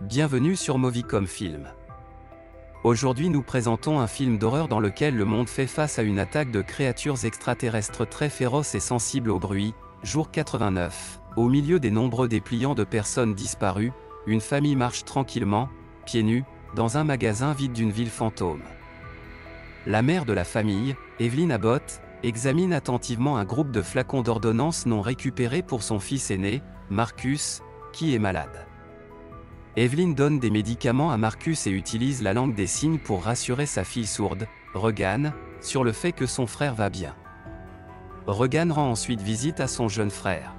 Bienvenue sur Movicom Film. Aujourd'hui nous présentons un film d'horreur dans lequel le monde fait face à une attaque de créatures extraterrestres très féroces et sensibles au bruit. Jour 89. Au milieu des nombreux dépliants de personnes disparues, une famille marche tranquillement, pieds nus, dans un magasin vide d'une ville fantôme. La mère de la famille, Evelyn Abbott, examine attentivement un groupe de flacons d'ordonnances non récupérés pour son fils aîné, Marcus, qui est malade. Evelyn donne des médicaments à Marcus et utilise la langue des signes pour rassurer sa fille sourde, Regan, sur le fait que son frère va bien. Regan rend ensuite visite à son jeune frère,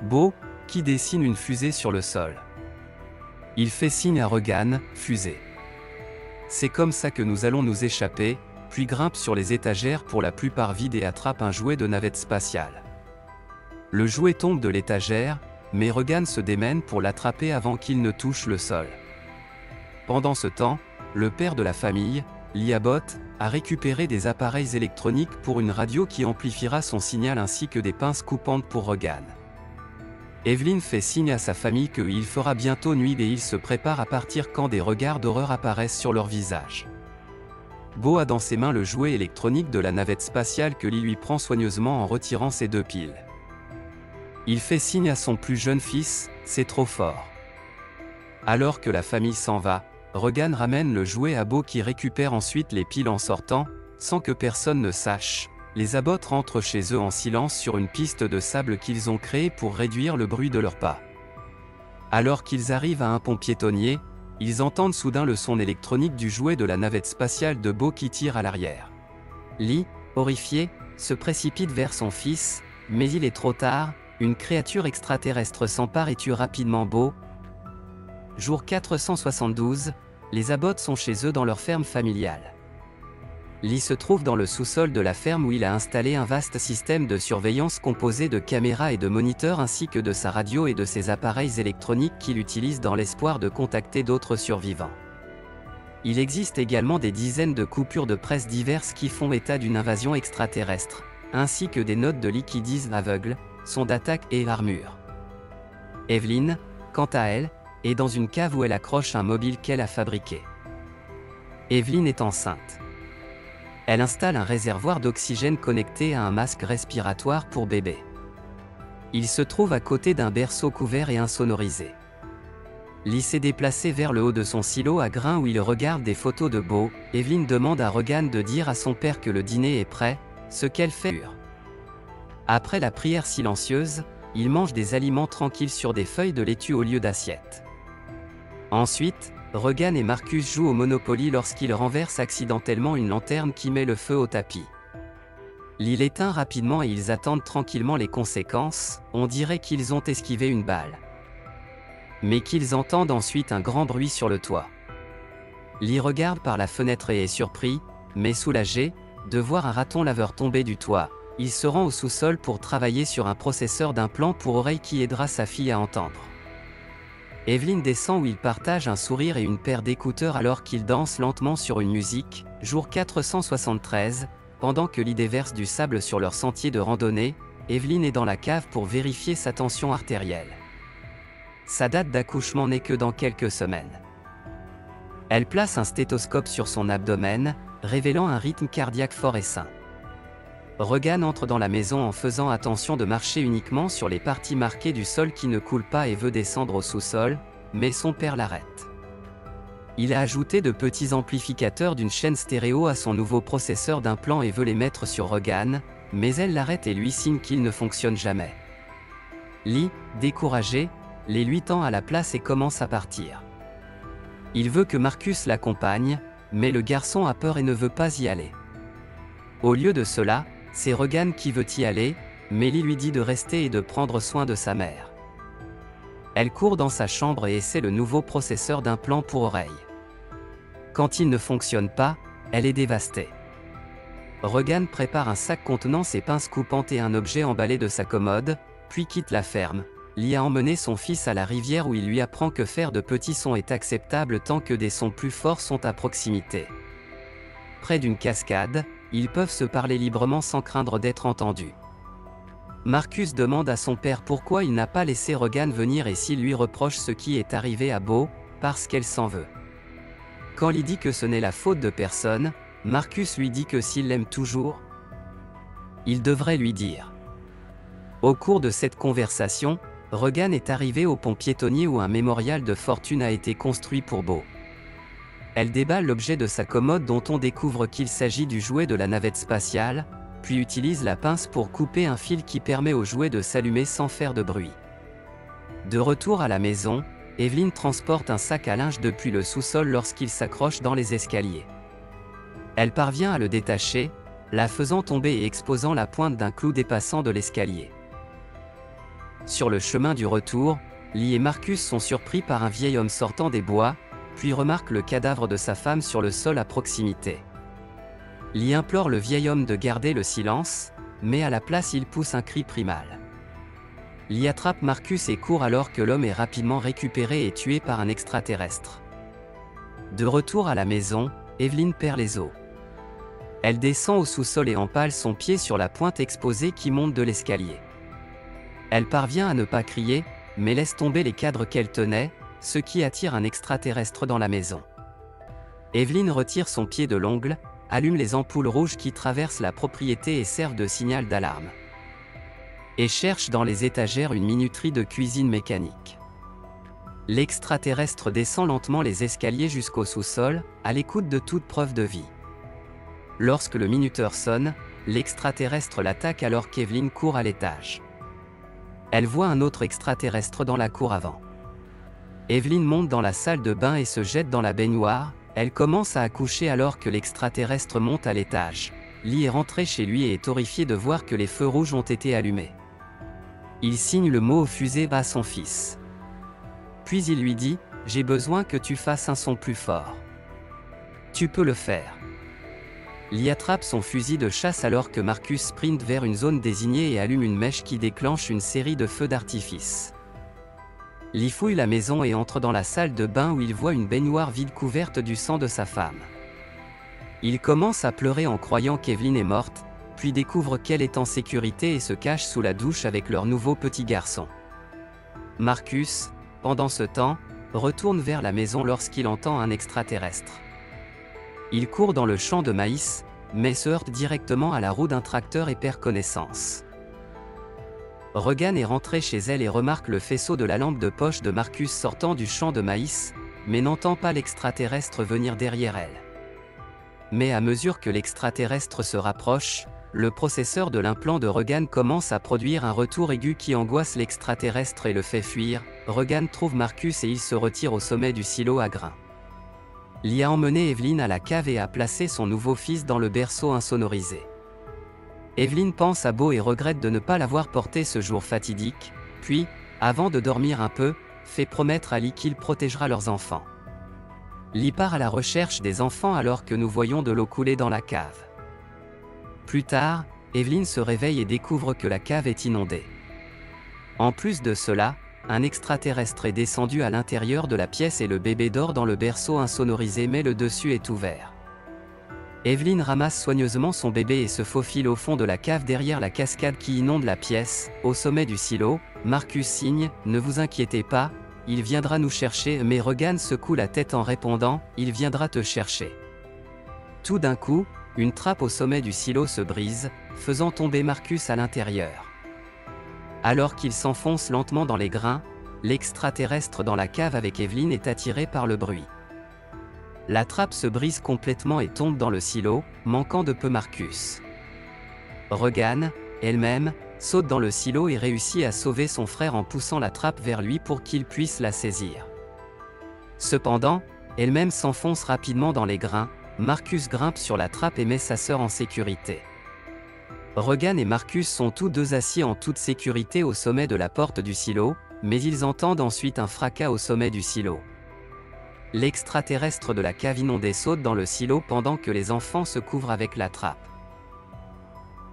Beau, qui dessine une fusée sur le sol. Il fait signe à Regan, fusée. C'est comme ça que nous allons nous échapper, puis grimpe sur les étagères pour la plupart vides et attrape un jouet de navette spatiale. Le jouet tombe de l'étagère, mais Regan se démène pour l'attraper avant qu'il ne touche le sol. Pendant ce temps, le père de la famille, Lee Abbott, a récupéré des appareils électroniques pour une radio qui amplifiera son signal ainsi que des pinces coupantes pour Regan. Evelyn fait signe à sa famille qu'il fera bientôt nuit et ils se préparent à partir quand des regards d'horreur apparaissent sur leur visage. Beau a dans ses mains le jouet électronique de la navette spatiale que Lee lui prend soigneusement en retirant ses deux piles. Il fait signe à son plus jeune fils, c'est trop fort. Alors que la famille s'en va, Regan ramène le jouet à Beau qui récupère ensuite les piles en sortant, sans que personne ne sache. Les Abbott rentrent chez eux en silence sur une piste de sable qu'ils ont créée pour réduire le bruit de leurs pas. Alors qu'ils arrivent à un pont piétonnier, ils entendent soudain le son électronique du jouet de la navette spatiale de Beau qui tire à l'arrière. Lee, horrifié, se précipite vers son fils, mais il est trop tard. Une créature extraterrestre s'empare et tue rapidement Beau. Jour 472, les Abbott sont chez eux dans leur ferme familiale. Lee se trouve dans le sous-sol de la ferme où il a installé un vaste système de surveillance composé de caméras et de moniteurs ainsi que de sa radio et de ses appareils électroniques qu'il utilise dans l'espoir de contacter d'autres survivants. Il existe également des dizaines de coupures de presse diverses qui font état d'une invasion extraterrestre, ainsi que des notes de Lee qui disent aveugle, son d'attaque et armure. Evelyn, quant à elle, est dans une cave où elle accroche un mobile qu'elle a fabriqué. Evelyn est enceinte. Elle installe un réservoir d'oxygène connecté à un masque respiratoire pour bébé. Il se trouve à côté d'un berceau couvert et insonorisé. Lee s'est déplacé vers le haut de son silo à grains où il regarde des photos de Beau. Evelyn demande à Regan de dire à son père que le dîner est prêt, ce qu'elle fait. Après la prière silencieuse, il mange des aliments tranquilles sur des feuilles de laitue au lieu d'assiettes. Ensuite, Regan et Marcus jouent au Monopoly lorsqu'ils renversent accidentellement une lanterne qui met le feu au tapis. Lee l'éteint rapidement et ils attendent tranquillement les conséquences, on dirait qu'ils ont esquivé une balle. Mais qu'ils entendent ensuite un grand bruit sur le toit. Lee regarde par la fenêtre et est surpris, mais soulagé, de voir un raton laveur tomber du toit. Il se rend au sous-sol pour travailler sur un processeur d'implant pour oreille qui aidera sa fille à entendre. Evelyn descend où il partage un sourire et une paire d'écouteurs alors qu'il danse lentement sur une musique. Jour 473, pendant que Lee déverse du sable sur leur sentier de randonnée, Evelyn est dans la cave pour vérifier sa tension artérielle. Sa date d'accouchement n'est que dans quelques semaines. Elle place un stéthoscope sur son abdomen, révélant un rythme cardiaque fort et sain. Regan entre dans la maison en faisant attention de marcher uniquement sur les parties marquées du sol qui ne coulent pas et veut descendre au sous-sol, mais son père l'arrête. Il a ajouté de petits amplificateurs d'une chaîne stéréo à son nouveau processeur d'implant et veut les mettre sur Regan, mais elle l'arrête et lui signe qu'il ne fonctionne jamais. Lee, découragé, les lui tend à la place et commence à partir. Il veut que Marcus l'accompagne, mais le garçon a peur et ne veut pas y aller. Au lieu de cela, c'est Regan qui veut y aller, mais Lee lui dit de rester et de prendre soin de sa mère. Elle court dans sa chambre et essaie le nouveau processeur d'implant pour oreille. Quand il ne fonctionne pas, elle est dévastée. Regan prépare un sac contenant ses pinces coupantes et un objet emballé de sa commode, puis quitte la ferme. Lee a emmené son fils à la rivière où il lui apprend que faire de petits sons est acceptable tant que des sons plus forts sont à proximité. Près d'une cascade, ils peuvent se parler librement sans craindre d'être entendus. Marcus demande à son père pourquoi il n'a pas laissé Regan venir et s'il lui reproche ce qui est arrivé à Beau, parce qu'elle s'en veut. Quand Lee dit que ce n'est la faute de personne, Marcus lui dit que s'il l'aime toujours, il devrait lui dire. Au cours de cette conversation, Regan est arrivée au pont piétonnier où un mémorial de fortune a été construit pour Beau. Elle déballe l'objet de sa commode dont on découvre qu'il s'agit du jouet de la navette spatiale, puis utilise la pince pour couper un fil qui permet au jouet de s'allumer sans faire de bruit. De retour à la maison, Evelyn transporte un sac à linge depuis le sous-sol lorsqu'il s'accroche dans les escaliers. Elle parvient à le détacher, la faisant tomber et exposant la pointe d'un clou dépassant de l'escalier. Sur le chemin du retour, Lee et Marcus sont surpris par un vieil homme sortant des bois, puis remarquent le cadavre de sa femme sur le sol à proximité. Lee implore le vieil homme de garder le silence, mais à la place il pousse un cri primal. Lee attrape Marcus et court alors que l'homme est rapidement récupéré et tué par un extraterrestre. De retour à la maison, Evelyn perd les os. Elle descend au sous-sol et empale son pied sur la pointe exposée qui monte de l'escalier. Elle parvient à ne pas crier, mais laisse tomber les cadres qu'elle tenait, ce qui attire un extraterrestre dans la maison. Evelyn retire son pied de l'ongle, allume les ampoules rouges qui traversent la propriété et servent de signal d'alarme. Et cherche dans les étagères une minuterie de cuisine mécanique. L'extraterrestre descend lentement les escaliers jusqu'au sous-sol, à l'écoute de toute preuve de vie. Lorsque le minuteur sonne, l'extraterrestre l'attaque alors qu'Evelyn court à l'étage. Elle voit un autre extraterrestre dans la cour avant. Evelyn monte dans la salle de bain et se jette dans la baignoire. Elle commence à accoucher alors que l'extraterrestre monte à l'étage. Lee est rentré chez lui et est horrifié de voir que les feux rouges ont été allumés. Il signe le mot au fusil à son fils. Puis il lui dit « J'ai besoin que tu fasses un son plus fort. Tu peux le faire. » Lee attrape son fusil de chasse alors que Marcus sprinte vers une zone désignée et allume une mèche qui déclenche une série de feux d'artifice. Lee fouille la maison et entre dans la salle de bain où il voit une baignoire vide couverte du sang de sa femme. Il commence à pleurer en croyant qu'Evelyn est morte, puis découvre qu'elle est en sécurité et se cache sous la douche avec leur nouveau petit garçon. Marcus, pendant ce temps, retourne vers la maison lorsqu'il entend un extraterrestre. Il court dans le champ de maïs, mais se heurte directement à la roue d'un tracteur et perd connaissance. Regan est rentrée chez elle et remarque le faisceau de la lampe de poche de Marcus sortant du champ de maïs, mais n'entend pas l'extraterrestre venir derrière elle. Mais à mesure que l'extraterrestre se rapproche, le processeur de l'implant de Regan commence à produire un retour aigu qui angoisse l'extraterrestre et le fait fuir. Regan trouve Marcus et il se retire au sommet du silo à grains. Lee a emmené Evelyn à la cave et a placé son nouveau fils dans le berceau insonorisé. Evelyn pense à Beau et regrette de ne pas l'avoir porté ce jour fatidique, puis, avant de dormir un peu, fait promettre à Lee qu'il protégera leurs enfants. Lee part à la recherche des enfants alors que nous voyons de l'eau couler dans la cave. Plus tard, Evelyn se réveille et découvre que la cave est inondée. En plus de cela, un extraterrestre est descendu à l'intérieur de la pièce et le bébé dort dans le berceau insonorisé mais le dessus est ouvert. Evelyn ramasse soigneusement son bébé et se faufile au fond de la cave derrière la cascade qui inonde la pièce. Au sommet du silo, Marcus signe « Ne vous inquiétez pas, il viendra nous chercher » mais Regan secoue la tête en répondant « Il viendra te chercher ». Tout d'un coup, une trappe au sommet du silo se brise, faisant tomber Marcus à l'intérieur. Alors qu'il s'enfonce lentement dans les grains, l'extraterrestre dans la cave avec Evelyn est attiré par le bruit. La trappe se brise complètement et tombe dans le silo, manquant de peu Marcus. Regan, elle-même, saute dans le silo et réussit à sauver son frère en poussant la trappe vers lui pour qu'il puisse la saisir. Cependant, elle-même s'enfonce rapidement dans les grains. Marcus grimpe sur la trappe et met sa sœur en sécurité. Regan et Marcus sont tous deux assis en toute sécurité au sommet de la porte du silo, mais ils entendent ensuite un fracas au sommet du silo. L'extraterrestre de la cave inondée saute dans le silo pendant que les enfants se couvrent avec la trappe.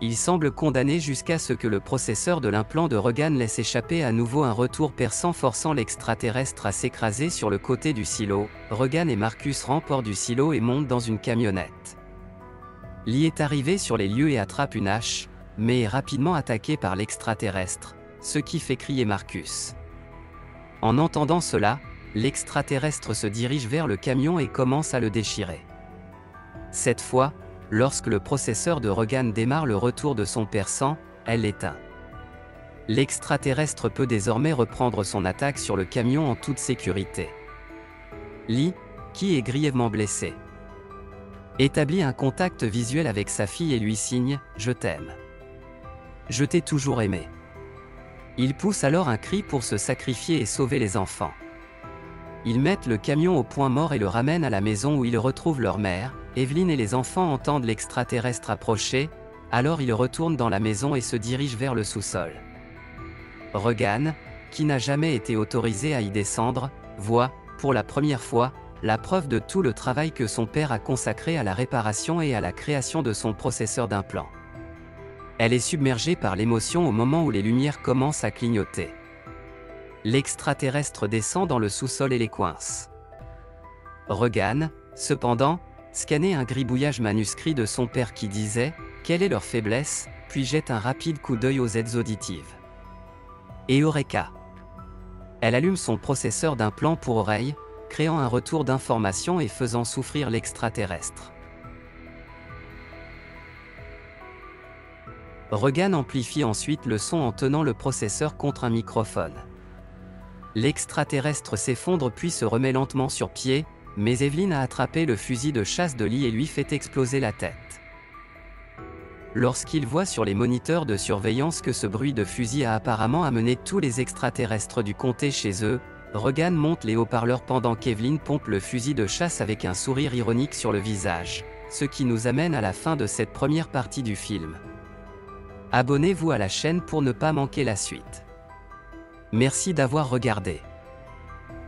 Il semble condamné jusqu'à ce que le processeur de l'implant de Regan laisse échapper à nouveau un retour perçant forçant l'extraterrestre à s'écraser sur le côté du silo. Regan et Marcus rampent hors du silo et montent dans une camionnette. Lee est arrivé sur les lieux et attrape une hache, mais est rapidement attaqué par l'extraterrestre, ce qui fait crier Marcus. En entendant cela, l'extraterrestre se dirige vers le camion et commence à le déchirer. Cette fois, lorsque le processeur de Regan démarre le retour de son père sans, elle l'éteint. L'extraterrestre peut désormais reprendre son attaque sur le camion en toute sécurité. Lee, qui est grièvement blessé, établit un contact visuel avec sa fille et lui signe « Je t'aime. Je t'ai toujours aimé ». Il pousse alors un cri pour se sacrifier et sauver les enfants. Ils mettent le camion au point mort et le ramènent à la maison où ils retrouvent leur mère. Evelyn et les enfants entendent l'extraterrestre approcher, alors ils retournent dans la maison et se dirigent vers le sous-sol. Regan, qui n'a jamais été autorisé à y descendre, voit, pour la première fois, la preuve de tout le travail que son père a consacré à la réparation et à la création de son processeur d'implant. Elle est submergée par l'émotion au moment où les lumières commencent à clignoter. L'extraterrestre descend dans le sous-sol et les coince. Regan, cependant, scannait un gribouillage manuscrit de son père qui disait « Quelle est leur faiblesse ?» puis jette un rapide coup d'œil aux aides auditives. Et Eureka! Elle allume son processeur d'implant pour oreille, créant un retour d'information et faisant souffrir l'extraterrestre. Regan amplifie ensuite le son en tenant le processeur contre un microphone. L'extraterrestre s'effondre puis se remet lentement sur pied, mais Evelyn a attrapé le fusil de chasse de Lee et lui fait exploser la tête. Lorsqu'il voit sur les moniteurs de surveillance que ce bruit de fusil a apparemment amené tous les extraterrestres du comté chez eux, Regan monte les haut-parleurs pendant qu'Evelyn pompe le fusil de chasse avec un sourire ironique sur le visage, ce qui nous amène à la fin de cette première partie du film. Abonnez-vous à la chaîne pour ne pas manquer la suite. Merci d'avoir regardé.